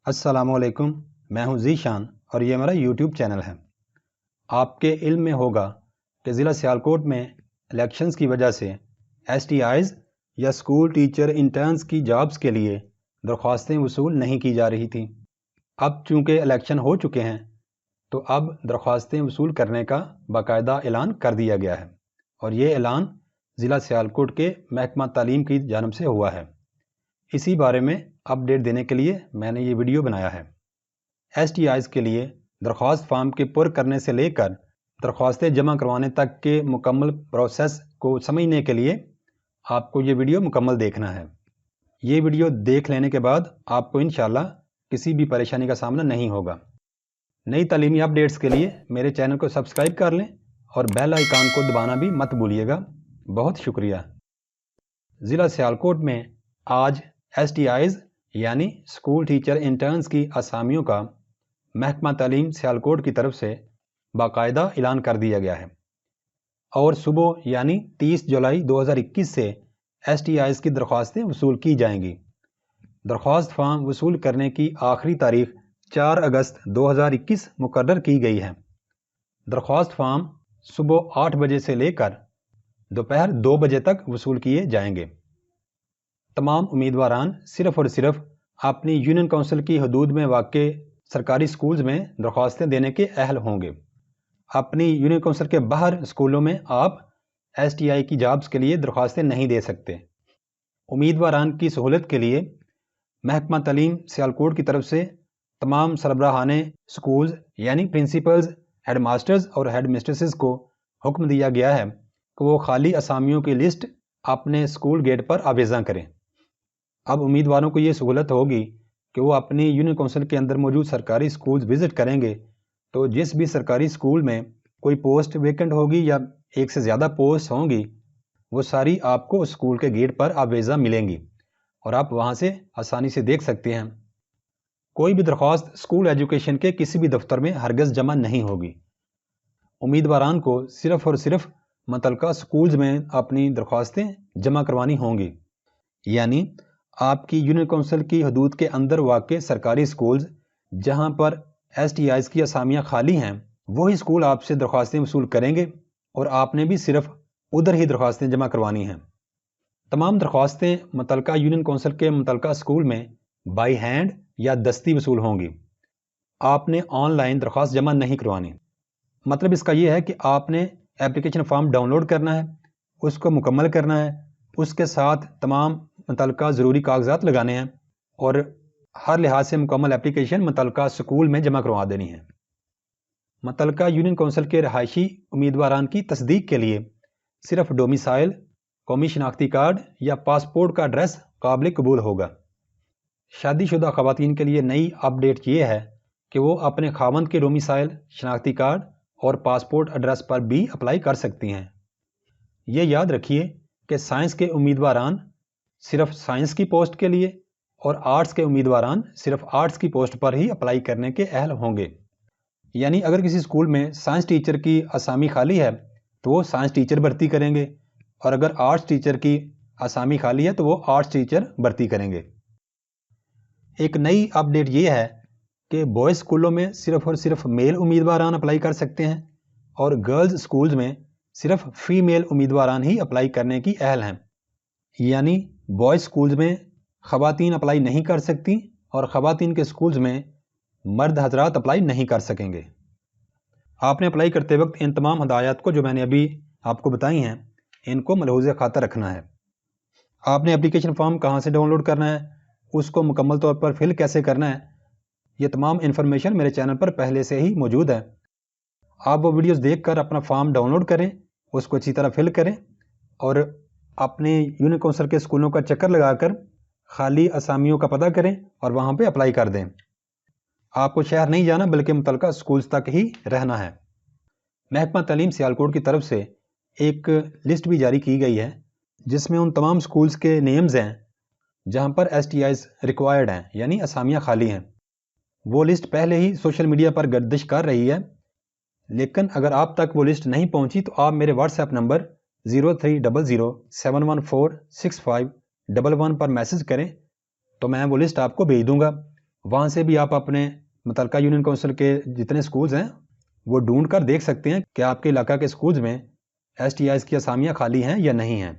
السلام علیکم، میں ہوں ذیشان اور یہ میرا یوٹیوب چینل ہے۔ آپ کے علم میں ہوگا کہ ضلع سیالکوٹ میں الیکشنز کی وجہ سے STIs یا سکول ٹیچر انٹرنز کی جابز کے لیے درخواستیں وصول نہیں کی جا رہی تھیں۔ اب چونکہ الیکشن ہو چکے ہیں تو اب درخواستیں وصول کرنے کا باقاعدہ اعلان کر دیا گیا ہے، اور یہ اعلان ضلع سیالکوٹ کے محکمہ تعلیم کی جانب سے ہوا ہے۔ اسی بارے میں اپڈیٹ دینے کے لیے میں نے یہ ویڈیو بنایا ہے۔ STIs کے لیے درخواست فارم کے پر کرنے سے لے کر درخواستیں جمع کروانے تک کے مکمل پروسیس کو سمجھنے کے لیے آپ کو یہ ویڈیو مکمل دیکھنا ہے۔ یہ ویڈیو دیکھ لینے کے بعد آپ کو انشاءاللہ کسی بھی پریشانی کا سامنا نہیں ہوگا۔ نئی تعلیمی اپڈیٹس کے لیے میرے چینل کو سبسکرائب کر لیں اور بیل آئیکن کو دبانا بھی مت بھولیے گا۔ بہت شکریہ۔ ضلع سیالکوٹ میں آج STIs یعنی سکول ٹیچر انٹرنز کی اسامیوں کا محکمہ تعلیم سیالکوٹ کی طرف سے باقاعدہ اعلان کر دیا گیا ہے، اور صبح یعنی 30 جولائی 2021 سے STIs کی درخواستیں وصول کی جائیں گی۔ درخواست فارم وصول کرنے کی آخری تاریخ 4 اگست 2021 مقرر کی گئی ہے۔ درخواست فارم صبح 8 بجے سے لے کر دوپہر 2 بجے تک وصول کیے جائیں گے۔ تمام امیدواران صرف اور صرف اپنی یونین کونسل کی حدود میں واقع سرکاری سکولز میں درخواستیں دینے کے اہل ہوں گے۔ اپنی یونین کونسل کے باہر اسکولوں میں آپ STI کی جابز کے لیے درخواستیں نہیں دے سکتے۔ امیدواران کی سہولت کے لیے محکمہ تعلیم سیالکوٹ کی طرف سے تمام سربراہان سکولز یعنی پرنسپلز، ہیڈ ماسٹرز اور ہیڈ مسٹریسز کو حکم دیا گیا ہے کہ وہ خالی اسامیوں کی لسٹ اپنے اسکول گیٹ پر آویزاں کریں۔ اب امیدواروں کو یہ سہولت ہوگی کہ وہ اپنی یونین کونسل کے اندر موجود سرکاری سکولز وزٹ کریں گے تو جس بھی سرکاری سکول میں کوئی پوسٹ ویکنٹ ہوگی یا ایک سے زیادہ پوسٹ ہوں گی، وہ ساری آپ کو اس سکول کے گیٹ پر آویزاں ملیں گی اور آپ وہاں سے آسانی سے دیکھ سکتے ہیں۔ کوئی بھی درخواست سکول ایجوکیشن کے کسی بھی دفتر میں ہرگز جمع نہیں ہوگی۔ امیدواران کو صرف اور صرف متعلقہ سکولز میں اپنی درخواستیں جمع کروانی ہوں گی، یعنی آپ کی یونین کونسل کی حدود کے اندر واقع سرکاری سکولز جہاں پر STIs کی اسامیاں خالی ہیں، وہی سکول آپ سے درخواستیں وصول کریں گے اور آپ نے بھی صرف ادھر ہی درخواستیں جمع کروانی ہیں۔ تمام درخواستیں متعلقہ یونین کونسل کے متعلقہ سکول میں بائی ہینڈ یا دستی وصول ہوں گی۔ آپ نے آن لائن درخواست جمع نہیں کروانی۔ مطلب اس کا یہ ہے کہ آپ نے اپلیکیشن فارم ڈاؤن لوڈ کرنا ہے، اس کو مکمل کرنا ہے، اس کے ساتھ تمام متعلقہ ضروری کاغذات لگانے ہیں اور ہر لحاظ سے مکمل اپلیکیشن متعلقہ سکول میں جمع کروا دینی ہے۔ متعلقہ یونین کونسل کے رہائشی امیدواران کی تصدیق کے لیے صرف ڈومیسائل، قومی شناختی کارڈ یا پاسپورٹ کا ایڈریس قابل قبول ہوگا۔ شادی شدہ خواتین کے لیے نئی اپڈیٹ یہ ہے کہ وہ اپنے خاوند کے ڈومیسائل، شناختی کارڈ اور پاسپورٹ ایڈریس پر بھی اپلائی کر سکتی ہیں۔ یہ یاد رکھیے کہ سائنس کے امیدواران صرف سائنس کی پوسٹ کے لیے اور آرٹس کے امیدواران صرف آرٹس کی پوسٹ پر ہی اپلائی کرنے کے اہل ہوں گے۔ یعنی اگر کسی اسکول میں سائنس ٹیچر کی اسامی خالی ہے تو وہ سائنس ٹیچر بھرتی کریں گے، اور اگر آرٹس ٹیچر کی اسامی خالی ہے تو وہ آرٹس ٹیچر بھرتی کریں گے۔ ایک نئی اپڈیٹ یہ ہے کہ بوائز اسکولوں میں صرف اور صرف میل امیدواران اپلائی کر سکتے ہیں اور گرلز اسکولز میں صرف فیمیل امیدواران ہی اپلائی کرنے کی اہل ہیں۔ یعنی بوائز اسکولز میں خواتین اپلائی نہیں کر سکتی اور خواتین کے اسکولز میں مرد حضرات اپلائی نہیں کر سکیں گے۔ آپ نے اپلائی کرتے وقت ان تمام ہدایات کو جو میں نے ابھی آپ کو بتائی ہیں ان کو ملحوظ خاطر رکھنا ہے۔ آپ نے اپلیکیشن فارم کہاں سے ڈاؤن لوڈ کرنا ہے، اس کو مکمل طور پر فل کیسے کرنا ہے، یہ تمام انفارمیشن میرے چینل پر پہلے سے ہی موجود ہے۔ آپ وہ ویڈیوز دیکھ کر اپنا فارم ڈاؤن لوڈ کریں، اس کو اچھی طرح فل کریں اور اپنے یونین کونسل کے اسکولوں کا چکر لگا کر خالی اسامیوں کا پتہ کریں اور وہاں پہ اپلائی کر دیں۔ آپ کو شہر نہیں جانا بلکہ متعلقہ اسکولز تک ہی رہنا ہے۔ محکمہ تعلیم سیالکوٹ کی طرف سے ایک لسٹ بھی جاری کی گئی ہے جس میں ان تمام اسکولز کے نیمز ہیں جہاں پر STIs ریکوائرڈ ہیں، یعنی اسامیاں خالی ہیں۔ وہ لسٹ پہلے ہی سوشل میڈیا پر گردش کر رہی ہے، لیکن اگر آپ تک وہ لسٹ نہیں پہنچی تو آپ میرے واٹس ایپ نمبر 030071465111 پر میسج کریں تو میں وہ لسٹ آپ کو بھیج دوں گا۔ وہاں سے بھی آپ اپنے متعلقہ یونین کونسل کے جتنے سکولز ہیں وہ ڈھونڈ کر دیکھ سکتے ہیں کہ آپ کے علاقہ کے سکولز میں STIs کی اسامیاں خالی ہیں یا نہیں ہیں۔